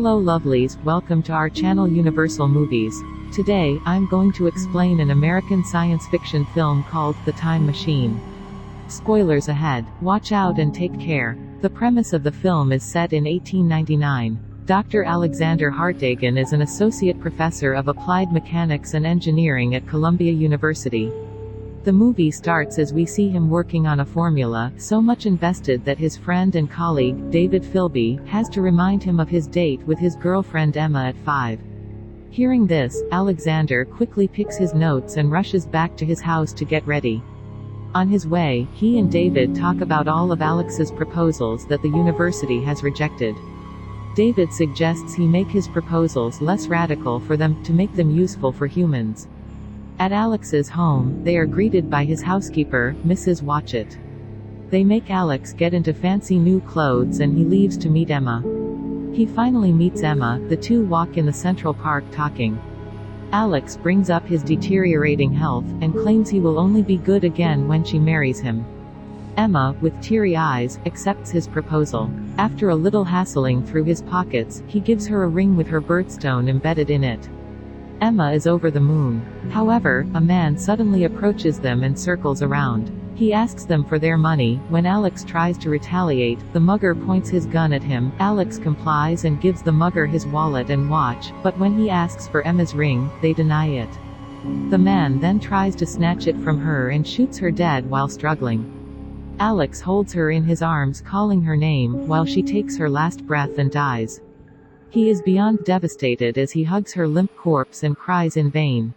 Hello lovelies, welcome to our channel Universal Movies. Today, I'm going to explain an American science fiction film called The Time Machine. Spoilers ahead. Watch out and take care. The premise of the film is set in 1899. Dr. Alexander Hartdegen is an associate professor of applied mechanics and engineering at Columbia University. The movie starts as we see him working on a formula, so much invested that his friend and colleague, David Philby, has to remind him of his date with his girlfriend Emma at 5. Hearing this, Alexander quickly picks his notes and rushes back to his house to get ready. On his way, he and David talk about all of Alex's proposals that the university has rejected. David suggests he make his proposals less radical for them, to make them useful for humans. At Alex's home, they are greeted by his housekeeper, Mrs. Watchett. They make Alex get into fancy new clothes and he leaves to meet Emma. He finally meets Emma, the two walk in the Central Park talking. Alex brings up his deteriorating health, and claims he will only be good again when she marries him. Emma, with teary eyes, accepts his proposal. After a little hassling through his pockets, he gives her a ring with her birthstone embedded in it. Emma is over the moon. However, a man suddenly approaches them and circles around. He asks them for their money. When Alex tries to retaliate, the mugger points his gun at him. Alex complies and gives the mugger his wallet and watch, but when he asks for Emma's ring, they deny it. The man then tries to snatch it from her and shoots her dead while struggling. Alex holds her in his arms, calling her name, while she takes her last breath and dies. He is beyond devastated as he hugs her limp corpse and cries in vain.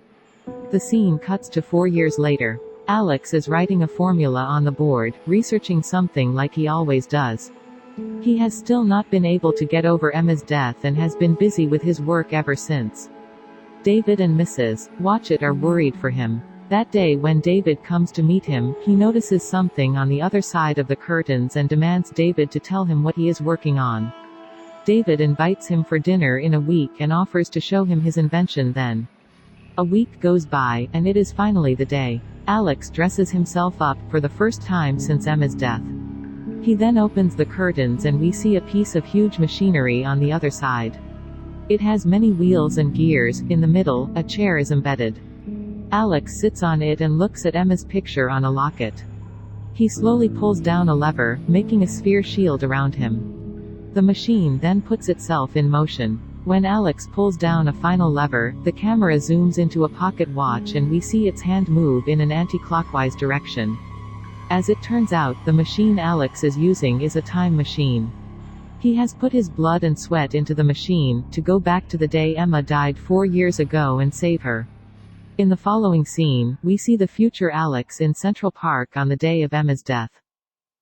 The scene cuts to 4 years later. Alex is writing a formula on the board, researching something like he always does. He has still not been able to get over Emma's death and has been busy with his work ever since. David and Mrs. Watchett are worried for him. That day when David comes to meet him, he notices something on the other side of the curtains and demands David to tell him what he is working on. David invites him for dinner in a week and offers to show him his invention then. A week goes by, and it is finally the day. Alex dresses himself up, for the first time since Emma's death. He then opens the curtains and we see a piece of huge machinery on the other side. It has many wheels and gears. In the middle, a chair is embedded. Alex sits on it and looks at Emma's picture on a locket. He slowly pulls down a lever, making a sphere shield around him. The machine then puts itself in motion. When Alex pulls down a final lever, the camera zooms into a pocket watch and we see its hand move in an anti-clockwise direction. As it turns out, the machine Alex is using is a time machine. He has put his blood and sweat into the machine, to go back to the day Emma died 4 years ago and save her. In the following scene, we see the future Alex in Central Park on the day of Emma's death.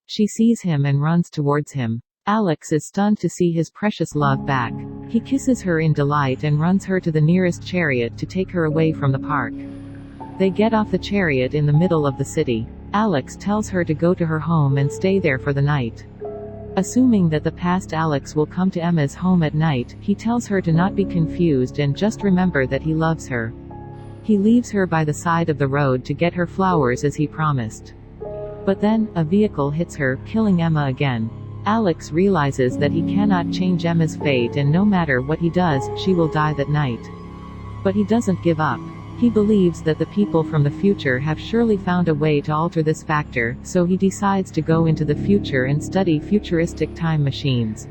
She sees him and runs towards him. Alex is stunned to see his precious love back. He kisses her in delight and runs her to the nearest chariot to take her away from the park. They get off the chariot in the middle of the city. Alex tells her to go to her home and stay there for the night. Assuming that the past Alex will come to Emma's home at night, he tells her to not be confused and just remember that he loves her. He leaves her by the side of the road to get her flowers as he promised. But then, a vehicle hits her, killing Emma again. Alex realizes that he cannot change Emma's fate and no matter what he does, she will die that night. But he doesn't give up. He believes that the people from the future have surely found a way to alter this factor, so he decides to go into the future and study futuristic time machines.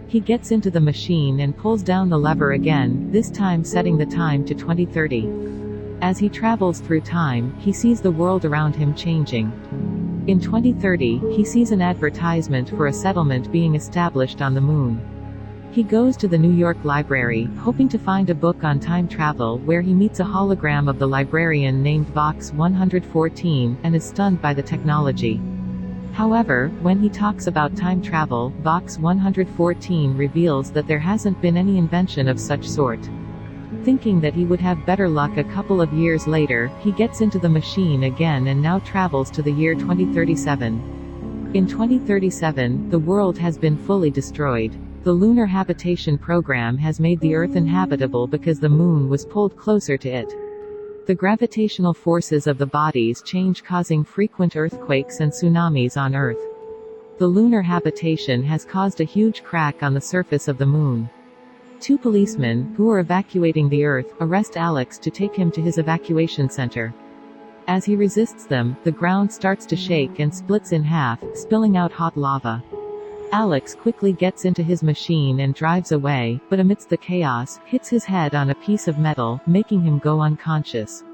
He gets into the machine and pulls down the lever again, this time setting the time to 2030. As he travels through time, he sees the world around him changing. In 2030, he sees an advertisement for a settlement being established on the moon. He goes to the New York Library, hoping to find a book on time travel where he meets a hologram of the librarian named Box 114, and is stunned by the technology. However, when he talks about time travel, Box 114 reveals that there hasn't been any invention of such sort. Thinking that he would have better luck a couple of years later, he gets into the machine again and now travels to the year 2037. In 2037, the world has been fully destroyed. The lunar habitation program has made the Earth inhabitable because the moon was pulled closer to it. The gravitational forces of the bodies change, causing frequent earthquakes and tsunamis on Earth. The lunar habitation has caused a huge crack on the surface of the moon. Two policemen, who are evacuating the Earth, arrest Alex to take him to his evacuation center. As he resists them, the ground starts to shake and splits in half, spilling out hot lava. Alex quickly gets into his machine and drives away, but amidst the chaos, hits his head on a piece of metal, making him go unconscious.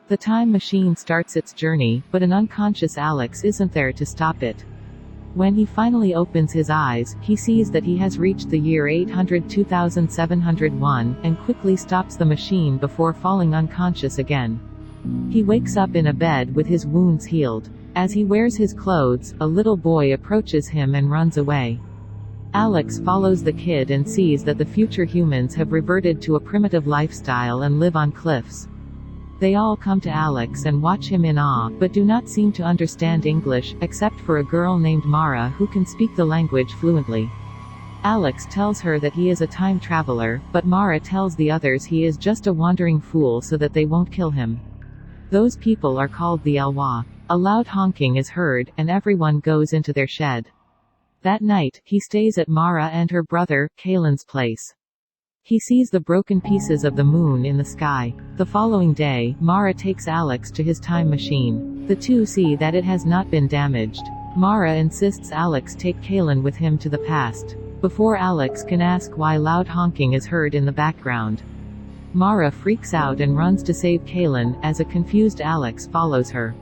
The time machine starts its journey, but an unconscious Alex isn't there to stop it. When he finally opens his eyes, he sees that he has reached the year 802,701, and quickly stops the machine before falling unconscious again. He wakes up in a bed with his wounds healed. As he wears his clothes, a little boy approaches him and runs away. Alex follows the kid and sees that the future humans have reverted to a primitive lifestyle and live on cliffs. They all come to Alex and watch him in awe, but do not seem to understand English, except for a girl named Mara who can speak the language fluently. Alex tells her that he is a time traveler, but Mara tells the others he is just a wandering fool so that they won't kill him. Those people are called the Elwha. A loud honking is heard, and everyone goes into their shed. That night, he stays at Mara and her brother, Kalen's place. He sees the broken pieces of the moon in the sky. The following day, Mara takes Alex to his time machine. The two see that it has not been damaged. Mara insists Alex take Kalen with him to the past. Before Alex can ask why loud honking is heard in the background, Mara freaks out and runs to save Kalen, as a confused Alex follows her.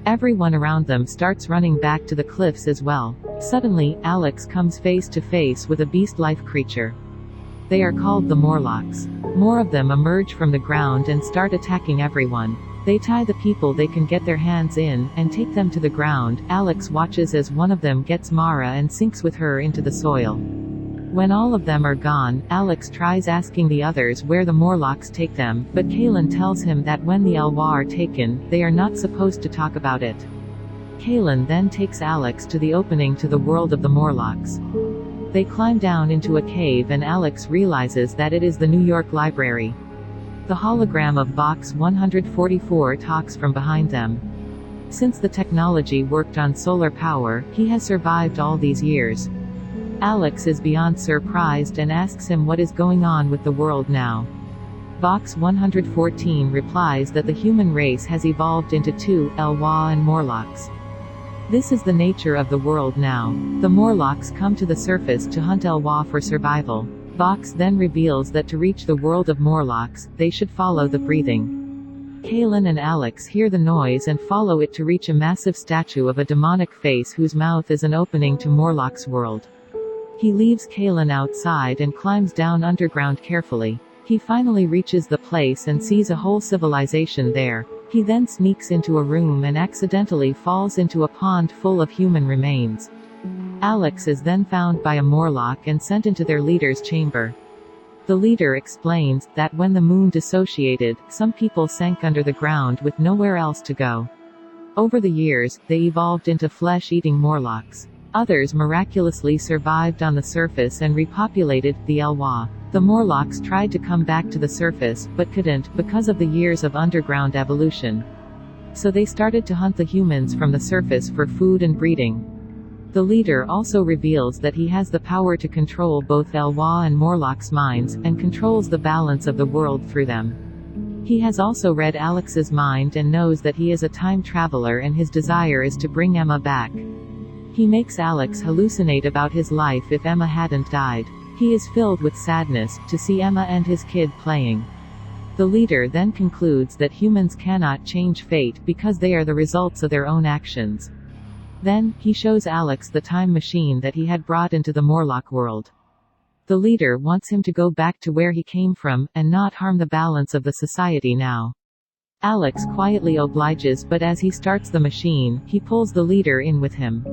Everyone around them starts running back to the cliffs as well. Suddenly, Alex comes face to face with a beast-like creature. They are called the Morlocks. More of them emerge from the ground and start attacking everyone. They tie the people they can get their hands in, and take them to the ground. Alex watches as one of them gets Mara and sinks with her into the soil. When all of them are gone, Alex tries asking the others where the Morlocks take them, but Kalen tells him that when the Elwha are taken, they are not supposed to talk about it. Kalen then takes Alex to the opening to the world of the Morlocks. They climb down into a cave and Alex realizes that it is the New York Library. The hologram of Box 144 talks from behind them. Since the technology worked on solar power, he has survived all these years. Alex is beyond surprised and asks him what is going on with the world now. Box 114 replies that the human race has evolved into two, Elwha and Morlocks. This is the nature of the world now. The Morlocks come to the surface to hunt Elwha for survival. Box then reveals that to reach the world of Morlocks, they should follow the breathing. Kalen and Alex hear the noise and follow it to reach a massive statue of a demonic face whose mouth is an opening to Morlock's world. He leaves Kalen outside and climbs down underground carefully. He finally reaches the place and sees a whole civilization there. He then sneaks into a room and accidentally falls into a pond full of human remains. Alex is then found by a Morlock and sent into their leader's chamber. The leader explains that when the moon dissociated, some people sank under the ground with nowhere else to go. Over the years, they evolved into flesh-eating Morlocks. Others miraculously survived on the surface and repopulated the Elwha. The Morlocks tried to come back to the surface, but couldn't, because of the years of underground evolution. So they started to hunt the humans from the surface for food and breeding. The leader also reveals that he has the power to control both Elwha and Morlock's minds, and controls the balance of the world through them. He has also read Alex's mind and knows that he is a time traveler and his desire is to bring Emma back. He makes Alex hallucinate about his life if Emma hadn't died. He is filled with sadness to see Emma and his kid playing. The leader then concludes that humans cannot change fate because they are the results of their own actions. Then, he shows Alex the time machine that he had brought into the Morlock world. The leader wants him to go back to where he came from, and not harm the balance of the society now. Alex quietly obliges, but as he starts the machine, he pulls the leader in with him.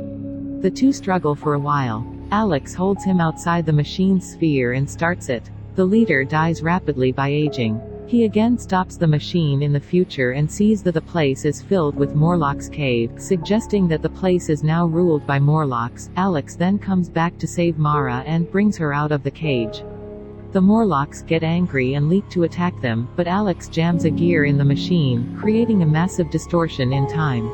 The two struggle for a while. Alex holds him outside the machine's sphere and starts it. The leader dies rapidly by aging. He again stops the machine in the future and sees that the place is filled with Morlock's cave, suggesting that the place is now ruled by Morlocks. Alex then comes back to save Mara and brings her out of the cage. The Morlocks get angry and leap to attack them, but Alex jams a gear in the machine, creating a massive distortion in time.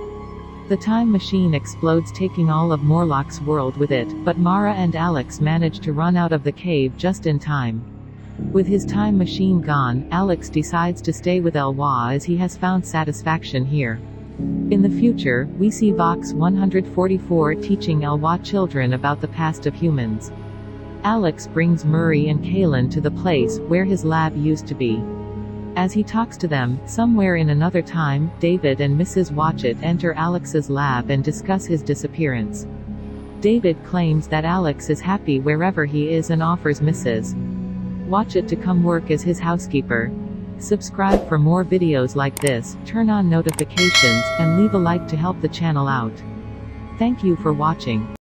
The time machine explodes, taking all of Morlock's world with it, but Mara and Alex manage to run out of the cave just in time. With his time machine gone, Alex decides to stay with Eloi as he has found satisfaction here. In the future, we see Vox 144 teaching Eloi children about the past of humans. Alex brings Murray and Kaylin to the place where his lab used to be. As he talks to them, somewhere in another time, David and Mrs. Watchett enter Alex's lab and discuss his disappearance. David claims that Alex is happy wherever he is and offers Mrs. Watchett to come work as his housekeeper. Subscribe for more videos like this, turn on notifications, and leave a like to help the channel out. Thank you for watching.